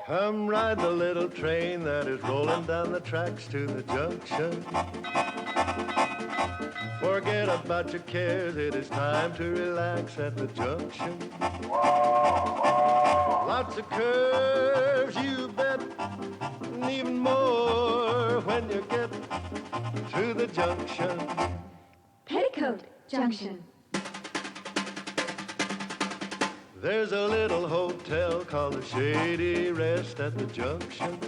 Come ride the little train that is rolling down the tracks to the junction. Forget about your cares, it is time to relax at the junction. Lots of curves, you bet, and even more when you get to the junction. Petticoat Junction. There's a little hotel called the Shady Rest at the junction.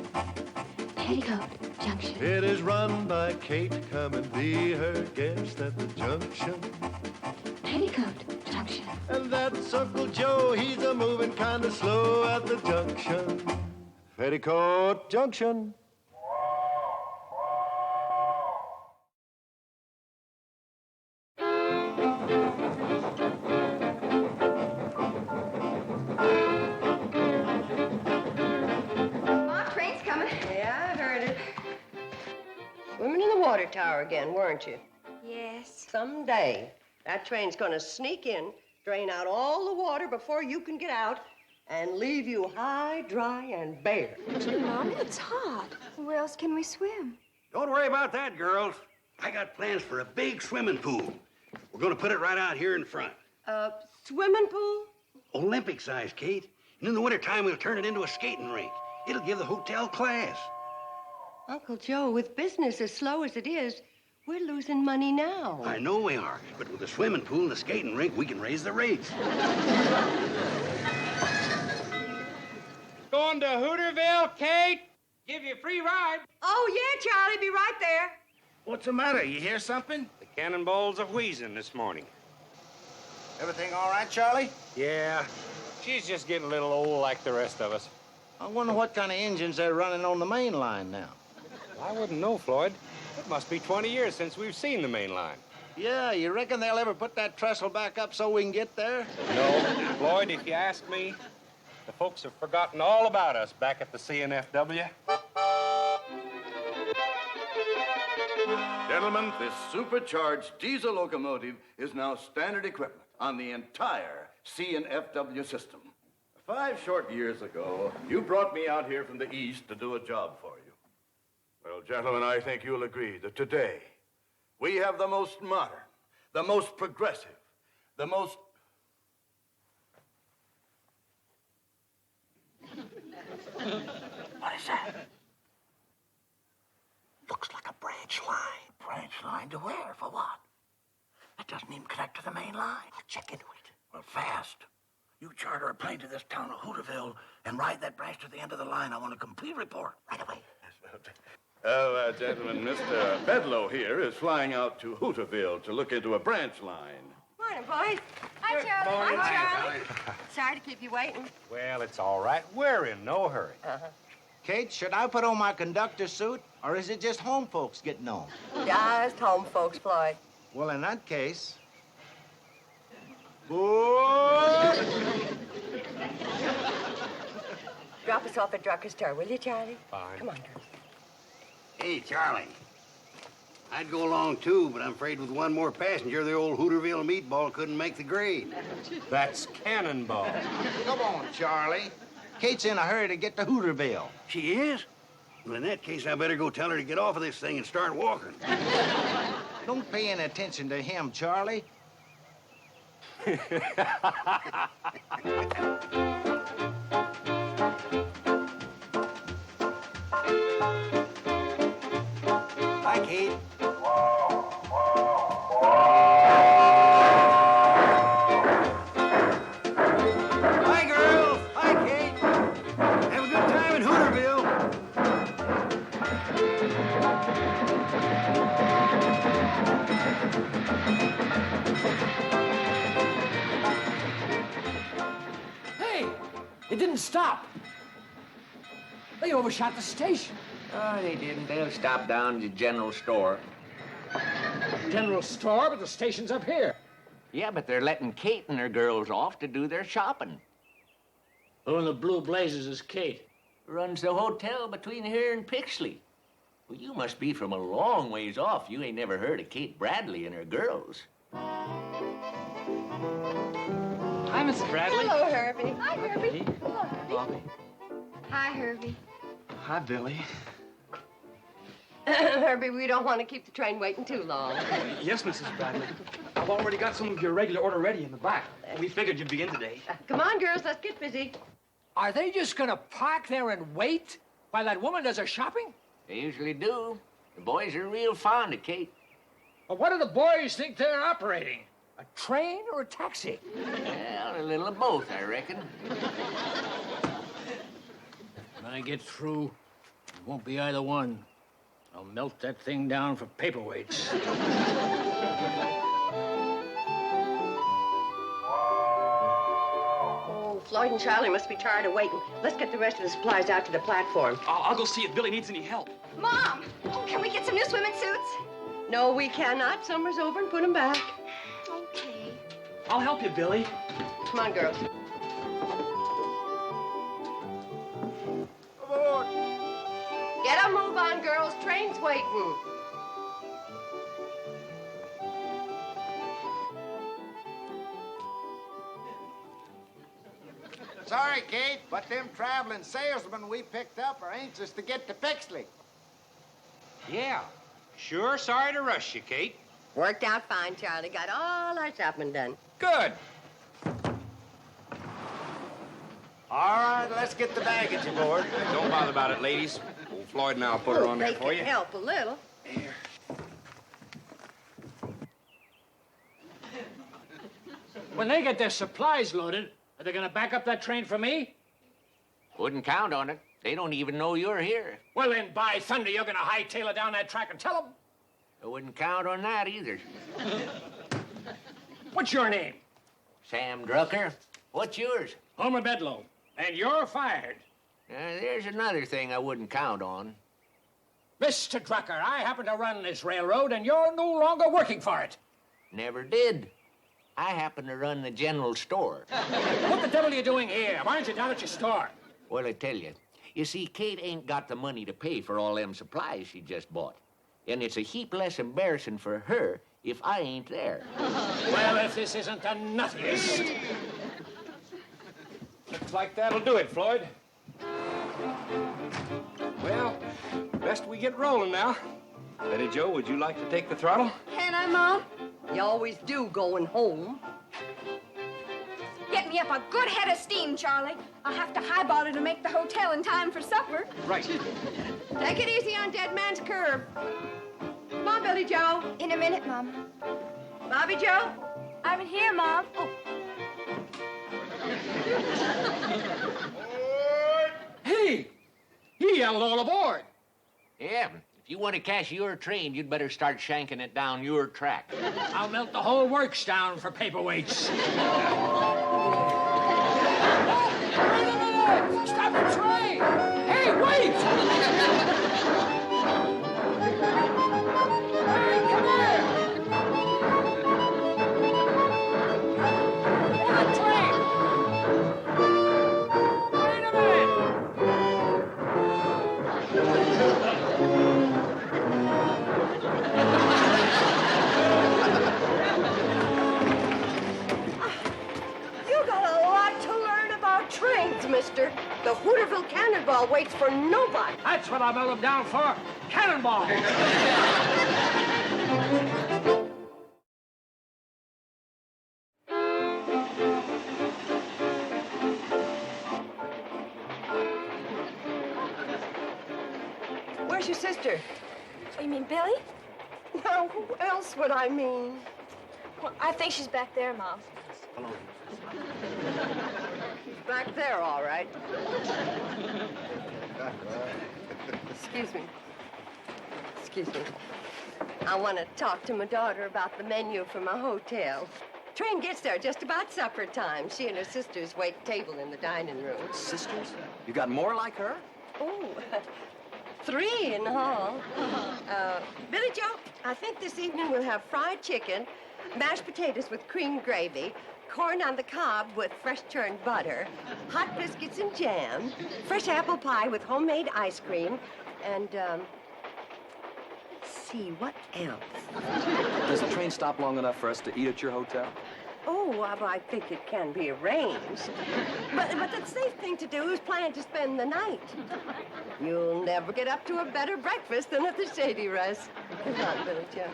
Petticoat Junction. It is run by Kate. Come and be her guest at the junction. Petticoat Junction. And that's Uncle Joe. He's a moving kind of slow at the junction. Petticoat Junction. Swimming in the water tower again, weren't you? Yes. Someday, that train's gonna sneak in, drain out all the water before you can get out, and leave you high, dry, and bare. Gee, Mom, it's hot. Where else can we swim? Don't worry about that, girls. I got plans for a big swimming pool. We're gonna put it right out here in front. A swimming pool? Olympic size, Kate. And in the wintertime, we'll turn it into a skating rink. It'll give the hotel class. Uncle Joe, with business as slow as it is, we're losing money now. I know we are, but with the swimming pool and the skating rink, we can raise the rates. Going to Hooterville, Kate? Give you a free ride. Oh, yeah, Charlie, be right there. What's the matter? You hear something? The cannonballs are wheezing this morning. Everything all right, Charlie? Yeah, she's just getting a little old like the rest of us. I wonder what kind of engines they're running on the main line now. I wouldn't know, Floyd. It must be 20 years since we've seen the main line. Yeah, you reckon they'll ever put that trestle back up so we can get there? No. Floyd, if you ask me, the folks have forgotten all about us back at the CNFW. Gentlemen, this supercharged diesel locomotive is now standard equipment on the entire CNFW system. 5 short years ago, you brought me out here from the east to do a job for you. Well, gentlemen, I think you'll agree that today we have the most modern, the most progressive, the most... What is that? Looks like a branch line. Branch line to where? For what? It doesn't even connect to the main line. I'll check into it. Well, fast. You charter a plane to this town of Hooterville and ride that branch to the end of the line. I want a complete report right away. Oh, gentlemen, Mr. Bedlow here is flying out to Hooterville to look into a branch line. Morning, boys. Hi, Charlie. Hi, Charlie. Sorry to keep you waiting. Well, it's all right. We're in no hurry. Kate, should I put on my conductor suit, or is it just home folks getting on? Just home folks, Floyd. Well, in that case... Whoa! Drop us off at Drucker's Star, will you, Charlie? Fine. Come on, girls. Hey, Charlie. I'd go along, too, but I'm afraid with one more passenger, the old Hooterville meatball couldn't make the grade. That's cannonball. Come on, Charlie. Kate's in a hurry to get to Hooterville. She is? Well, in that case, I better go tell her to get off of this thing and start walking. Don't pay any attention to him, Charlie. Hi, Kate. Hi, girls. Hi, Kate. Have a good time in Hooterville. Hey, it didn't stop. They overshot the station. Oh, they didn't. They'll stop down at the general store. General store, but the station's up here. Yeah, but they're letting Kate and her girls off to do their shopping. Who in the blue blazes is Kate? Runs the hotel between here and Pixley. Well, you must be from a long ways off. You ain't never heard of Kate Bradley and her girls. Hi, Mrs. Bradley. Hello, Herbie. Hi, Herbie. Bobby. Hi, Herbie. Hi, Billy. Herbie, we don't want to keep the train waiting too long. Yes, Mrs. Bradley. I've already got some of your regular order ready in the back. We figured you'd be in today. Come on, girls, let's get busy. Are they just gonna park there and wait while that woman does her shopping? They usually do. The boys are real fond of Kate. Well, what do the boys think they're operating? A train or a taxi? Well, a little of both, I reckon. When I get through, it won't be either one. I'll melt that thing down for paperweights. Oh, Floyd and Charlie must be tired of waiting. Let's get the rest of the supplies out to the platform. I'll go see if Billy needs any help. Mom! Oh, can we get some new swimming suits? No, we cannot. Summer's over and put them back. Okay. I'll help you, Billy. Come on, girls. Aboard. Get a move on, girls. Train's waiting. Sorry, Kate, but them traveling salesmen we picked up are anxious to get to Pixley. Yeah. Sure sorry to rush you, Kate. Worked out fine, Charlie. Got all our shopping done. Good. All right, let's get the baggage aboard. Don't bother about it, ladies. Old Floyd and I'll put her on there They for can you. help a little. When they get their supplies loaded, are they gonna back up that train for me? Wouldn't count on it. They don't even know you're here. Well, then, by thunder, you're gonna hightail it down that track and tell them. I wouldn't count on that either. What's your name? Sam Drucker. What's yours? Homer Bedlow. And you're fired. There's another thing I wouldn't count on. Mr. Drucker, I happen to run this railroad, and you're no longer working for it. Never did. I happen to run the general store. What the devil are you doing here? Why aren't you down at your store? Well, I tell you. You see, Kate ain't got the money to pay for all them supplies she just bought. And it's a heap less embarrassing for her if I ain't there. Well, if this isn't the nuttiest. Looks like that'll do it, Floyd. Well, best we get rolling now. Betty Jo, would you like to take the throttle? Can I, Mom? You always do going home. Get me up a good head of steam, Charlie. I'll have to highball it to make the hotel in time for supper. Right. Take it easy on Dead Man's Curve. Come on, Billy Joe. In a minute, Mom. Bobby Joe. I'm in here, Mom. Oh. Hey! He yelled all aboard. Yeah, if you want to cash your train, you'd better start shanking it down your track. I'll melt the whole works down for paperweights. Wait a minute! Stop the train! Hey, wait! Hey, come here! Hold the train! Wait a minute! You got a lot to learn about trains, mister. The Hooterville Cannonball waits for nobody. That's what I melt them down for. Cannonball! Where's your sister? You mean Billy? Now, who else would I mean? Well, I think she's back there, Mom. Back there, all right. Excuse me. Excuse me. I want to talk to my daughter about the menu for my hotel. Train gets there just about supper time. She and her sisters wait table in the dining room. Sisters? You got more like her? Oh, 3 in all. Billy Joe, I think this evening we'll have fried chicken, mashed potatoes with cream gravy, corn on the cob with fresh churned butter, hot biscuits and jam, fresh apple pie with homemade ice cream, and, let's see, what else? Does the train stop long enough for us to eat at your hotel? Oh, well, I think it can be arranged. But the safe thing to do is plan to spend the night. You'll never get up to a better breakfast than at the Shady Rest. Come on, Billy Joe.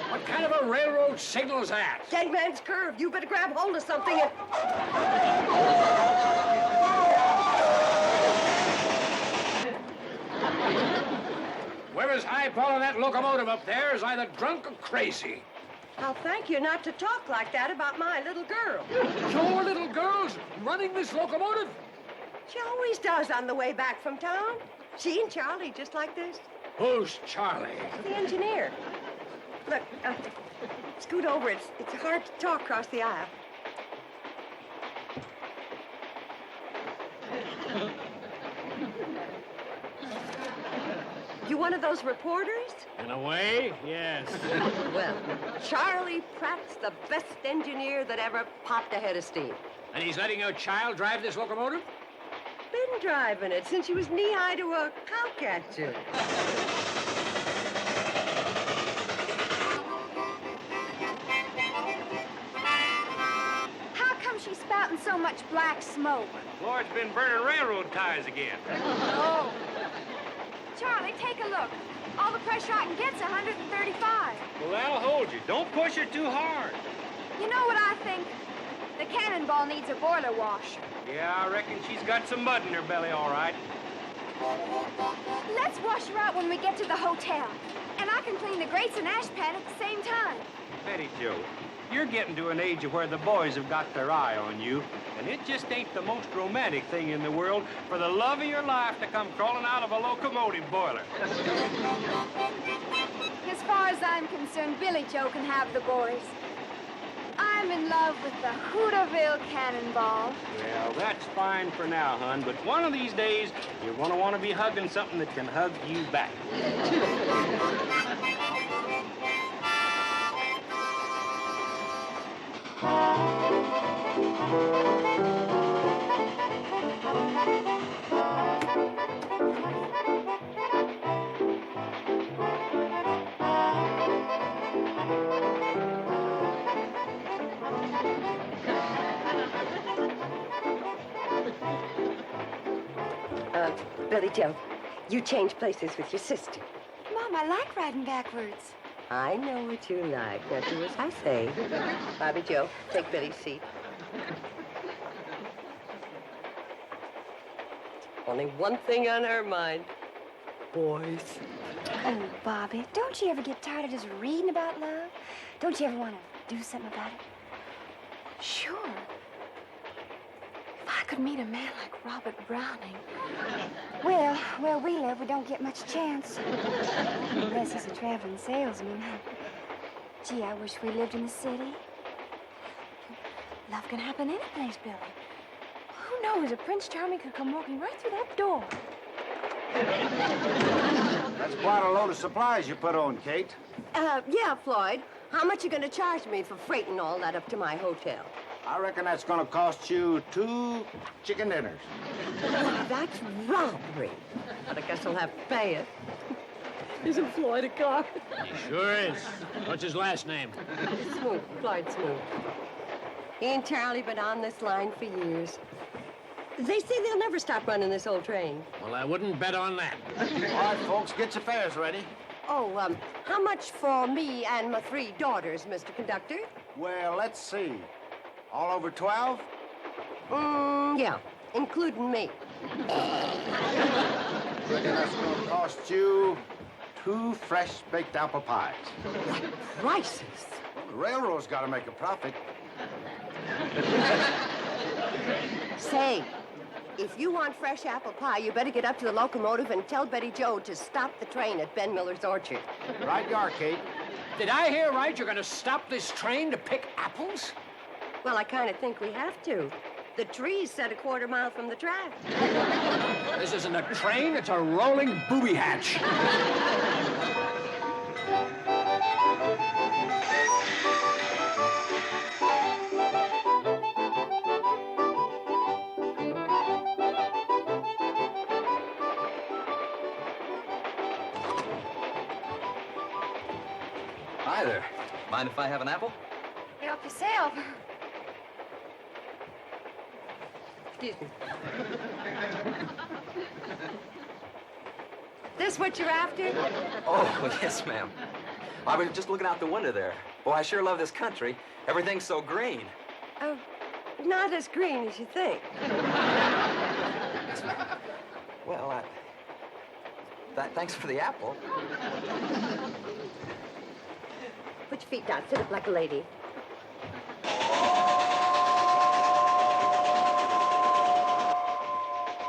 What kind of a railroad signal is that? Dead man's curve. You better grab hold of something and... Whoever's highballing that locomotive up there is either drunk or crazy. I'll thank you not to talk like that about my little girl. Your little girl's running this locomotive? She always does on the way back from town. She and Charlie, just like this. Who's Charlie? The engineer. Look, scoot over. It's hard to talk across the aisle. You one of those reporters? In a way, yes. Well, Charlie Pratt's the best engineer that ever popped a head of steam. And he's letting your child drive this locomotive? Been driving it since she was knee-high to a cowcatcher. How come she's spouting so much black smoke? Floyd's been burning railroad ties again. Oh. Charlie, take a look. All the pressure I can get's 135. Well, that'll hold you. Don't push her too hard. You know what I think? The cannonball needs a boiler wash. Yeah, I reckon she's got some mud in her belly, all right. Let's wash her out when we get to the hotel. And I can clean the grates and ash pan at the same time. Betty Joe, you're getting to an age of where the boys have got their eye on you, and it just ain't the most romantic thing in the world for the love of your life to come crawling out of a locomotive boiler. As far as I'm concerned, Billy Joe can have the boys. I'm in love with the Hooterville Cannonball. Well, that's fine for now, hon, but one of these days, you're gonna want to be hugging something that can hug you back. Billy Joe, you change places with your sister. Mom, I like riding backwards. I know what you like. Now do as I say. Bobby Joe, take Billy's seat. Only one thing on her mind. Boys. Oh, Bobby, don't you ever get tired of just reading about love? Don't you ever want to do something about it? Sure. If I could meet a man like Robert Browning. Well, where we live, we don't get much chance. Unless he's a traveling salesman. Gee, I wish we lived in the city. Love can happen any place, Billy. Who knows if Prince Charming could come walking right through that door? That's quite a load of supplies you put on, Kate. Yeah, Floyd. How much you gonna charge me for freighting all that up to my hotel? I reckon that's gonna cost you 2 chicken dinners. That's robbery. But I guess I'll have to pay it. Isn't Floyd a car? He sure is. What's his last name? Smoot, Floyd Smoot. He and Charlie been on this line for years. They say they'll never stop running this old train. Well, I wouldn't bet on that. All right, folks, get your fares ready. Oh, how much for me and my 3 daughters, Mr. Conductor? Well, let's see. All over 12? Yeah, including me. Reckon that's gonna cost you 2 fresh baked apple pies. Prices. Well, the railroad's gotta make a profit. Say, if you want fresh apple pie, you better get up to the locomotive and tell Betty Joe to stop the train at Ben Miller's orchard. Right you are, Kate. Did I hear right? You're going to stop this train to pick apples? Well, I kind of think we have to. The tree's set a quarter mile from the track. This isn't a train, it's a rolling booby hatch. Hi there. Mind if I have an apple? Help yourself. Excuse me. This what you're after? Oh, yes, ma'am. I was just looking out the window there. Boy, I sure love this country. Everything's so green. Oh, not as green as you think. Well, thanks for the apple. Put your feet down. Sit up like a lady.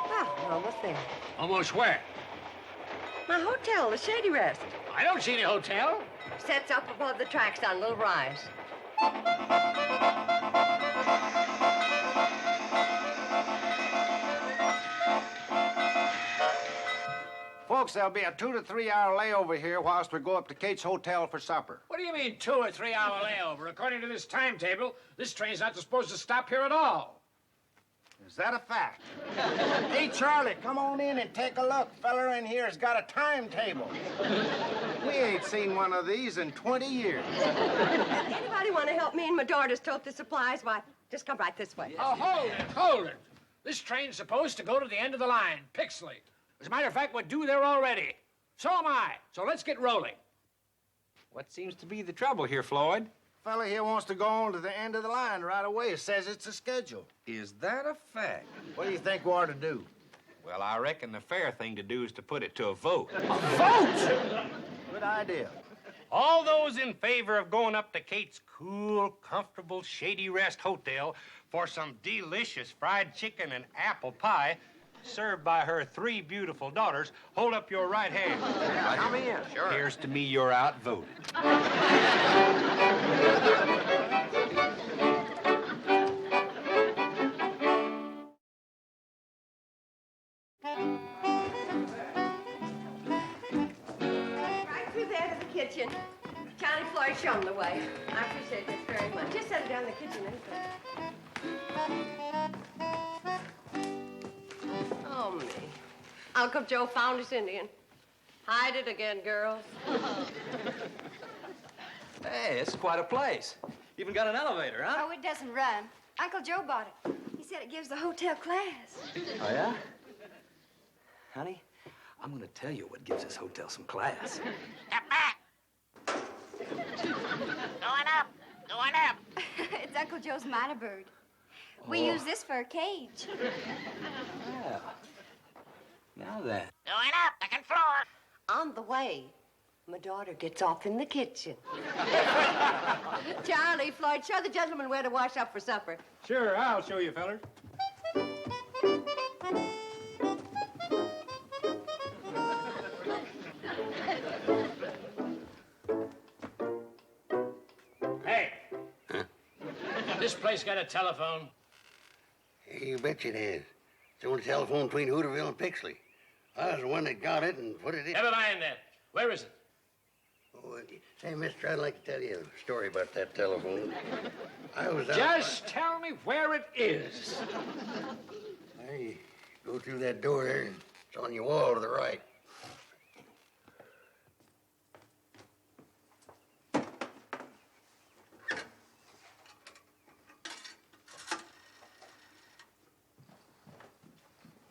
Well, we're almost there. Almost where? My hotel, the Shady Rest. I don't see any hotel. Sets up above the tracks on a little rise. Folks, there'll be a 2 to 3 hour layover here whilst we go up to Kate's hotel for supper. What do you mean 2 or 3 hour layover? According to this timetable, this train's not supposed to stop here at all. Is that a fact? Hey, Charlie, come on in and take a look. Feller in here's got a timetable. We ain't seen one of these in 20 years. Anybody want to help me and my daughters tote the supplies? Why, just come right this way. Oh, hold it. This train's supposed to go to the end of the line, Pixley. As a matter of fact, we're due there already. So am I. So let's get rolling. What seems to be the trouble here, Floyd? Fella here wants to go on to the end of the line right away. It says it's a schedule. Is that a fact? What do you think we ought to do? Well, I reckon the fair thing to do is to put it to a vote. A vote? Good idea. All those in favor of going up to Kate's cool, comfortable, Shady Rest Hotel for some delicious fried chicken and apple pie served by her 3 beautiful daughters, hold up your right hand. Come in. Sure. Here's to me you're outvoted. Right through there to the kitchen. Johnny Floyd, show them the way. I appreciate this very much. Just set it down in the kitchen, Oh, me. Uncle Joe found his Indian. Hide it again, girls. Hey, this is quite a place. Even got an elevator, huh? Oh, it doesn't run. Uncle Joe bought it. He said it gives the hotel class. Oh, yeah? Honey, I'm gonna tell you what gives this hotel some class. Step back. Going up. Going up. It's Uncle Joe's minor bird. We use this for a cage. Yeah. Now then. Going up. Second floor. On the way, my daughter gets off in the kitchen. Charlie, Floyd, show the gentleman where to wash up for supper. Sure, I'll show you, fellers. Hey. This place got a telephone? You bet it has. It's the only telephone between Hooterville and Pixley. I was the one that got it and put it in. Never mind that. Where is it? Oh, say, mister, I'd like to tell you a story about that telephone. I was out... Just tell me where it is. Hey, go through that door there, and it's on your wall to the right.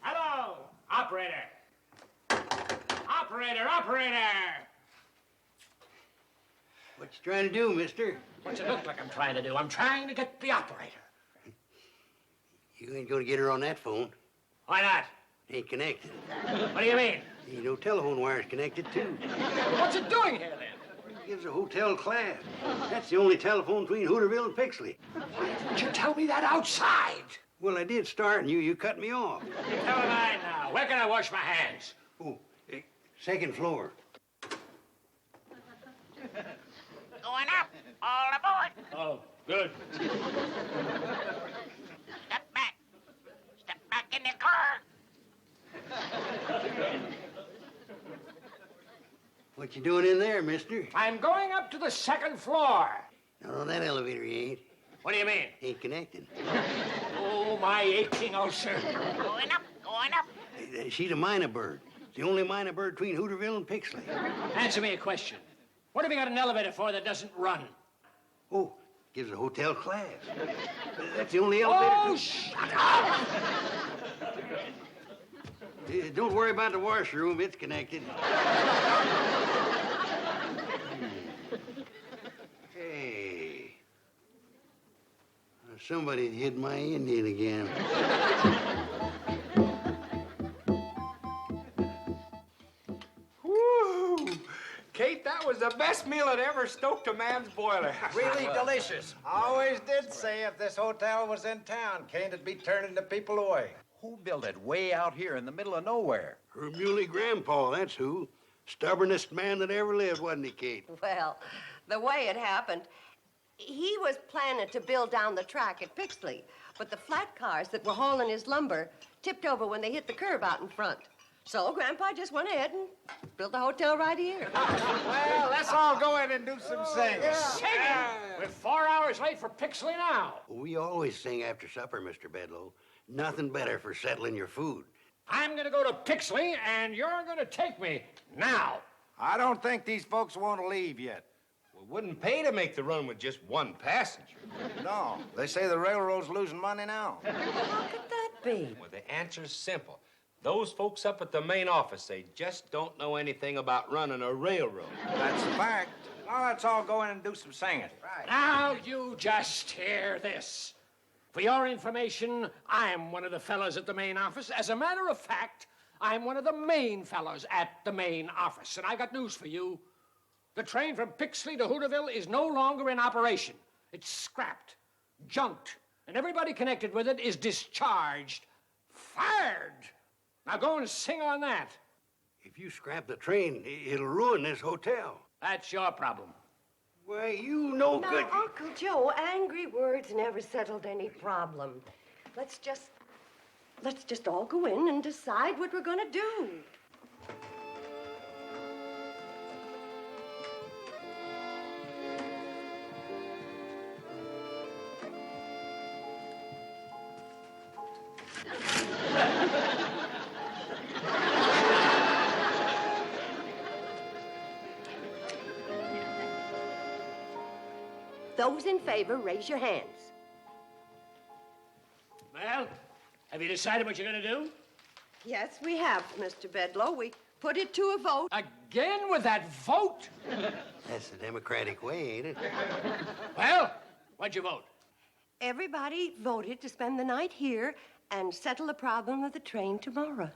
Hello, operator. Operator! What you trying to do, mister? What's it look like I'm trying to do? I'm trying to get the operator. You ain't gonna get her on that phone. Why not? Ain't connected. What do you mean? Ain't no telephone wires connected, too. What's it doing here, then? It gives a hotel class. That's the only telephone between Hooterville and Pixley. Why didn't you tell me that outside? Well, I did start, and you cut me off. Never mind now. Where can I wash my hands? Oh, second floor. Going up. All aboard. Oh, good. Step back. Step back in the car. What you doing in there, mister? I'm going up to the second floor. No, that elevator you ain't. What do you mean? Ain't connected. Oh, my aching ulcer. Going up. Going up. She's a minor bird. The only minor bird between Hooterville and Pixley. Answer me a question. What have you got an elevator for that doesn't run? Oh, gives a hotel class. That's the only elevator. Oh, shut up! Don't worry about the washroom. It's connected. Hey. Somebody hit my Indian again. Woo! Kate, that was the best meal that ever stoked a man's boiler. Really delicious. I always did say if this hotel was in town, Kane'd be turning the people away. Who built it way out here in the middle of nowhere? Her muley grandpa, that's who. Stubbornest man that ever lived, wasn't he, Kate? Well, the way it happened, he was planning to build down the track at Pixley, but the flat cars that were hauling his lumber tipped over when they hit the curb out in front. So Grandpa just went ahead and built the hotel right here. Well, let's all go in and do some singing. Singing? We're 4 hours late for Pixley now. We always sing after supper, Mr. Bedlow. Nothing better for settling your food. I'm going to go to Pixley, and you're going to take me now. I don't think these folks want to leave yet. We wouldn't pay to make the run with just one passenger. No, they say the railroad's losing money now. How could that be? Well, the answer's simple. Those folks up at the main office, they just don't know anything about running a railroad. That's a fact. Now let's all go in and do some singing. Right. Now you just hear this. For your information, I'm one of the fellows at the main office. As a matter of fact, I'm one of the main fellows at the main office. And I got news for you. The train from Pixley to Hooterville is no longer in operation. It's scrapped, junked, and everybody connected with it is discharged, fired. Now go and sing on that. If you scrap the train, it'll ruin this hotel. That's your problem. Why, you know Now, good... Uncle Joe, angry words never settled any problem. Let's just all go in and decide what we're gonna do. Those in favor, raise your hands. Well, have you decided what you're going to do? Yes, we have, Mr. Bedlow. We put it to a vote. Again with that vote? That's the Democratic way, ain't it? Well, what'd you vote? Everybody voted to spend the night here and settle the problem of the train tomorrow.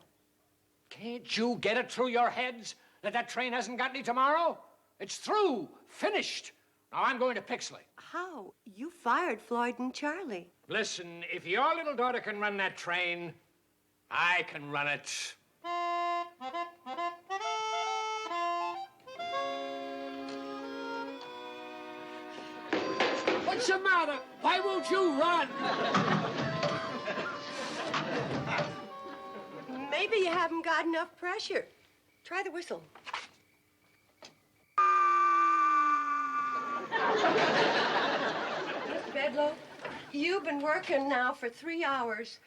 Can't you get it through your heads that that train hasn't got any tomorrow? It's through, finished. Now I'm going to Pixley. How? You fired Floyd and Charlie. Listen, if your little daughter can run that train, I can run it. What's the matter? Why won't you run? Maybe you haven't got enough pressure. Try the whistle. Mr. Bedlow, you've been working now for 3 hours.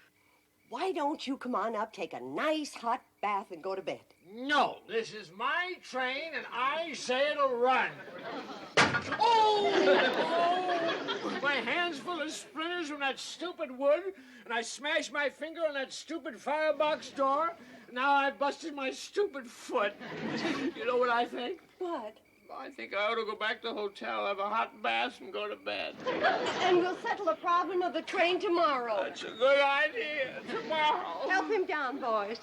Why don't you come on up, take a nice hot bath, and go to bed? No, this is my train, and I say it'll run. Oh! My hand's full of splinters from that stupid wood, and I smashed my finger on that stupid firebox door. Now I busted my stupid foot. You know what I think? What? I think I ought to go back to the hotel, have a hot bath, and go to bed. And we'll settle the problem of the train tomorrow. That's a good idea. Tomorrow. Help him down, boys.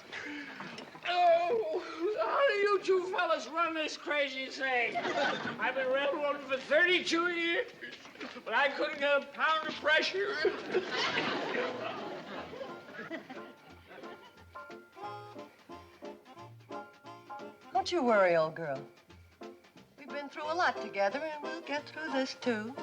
Oh, how do you two fellas run this crazy thing? I've been railroading for 32 years, but I couldn't get a pound of pressure. Don't you worry, old girl. We've been through a lot together, and we'll get through this, too.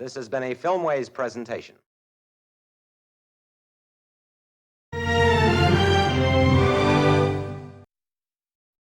This has been a Filmways presentation.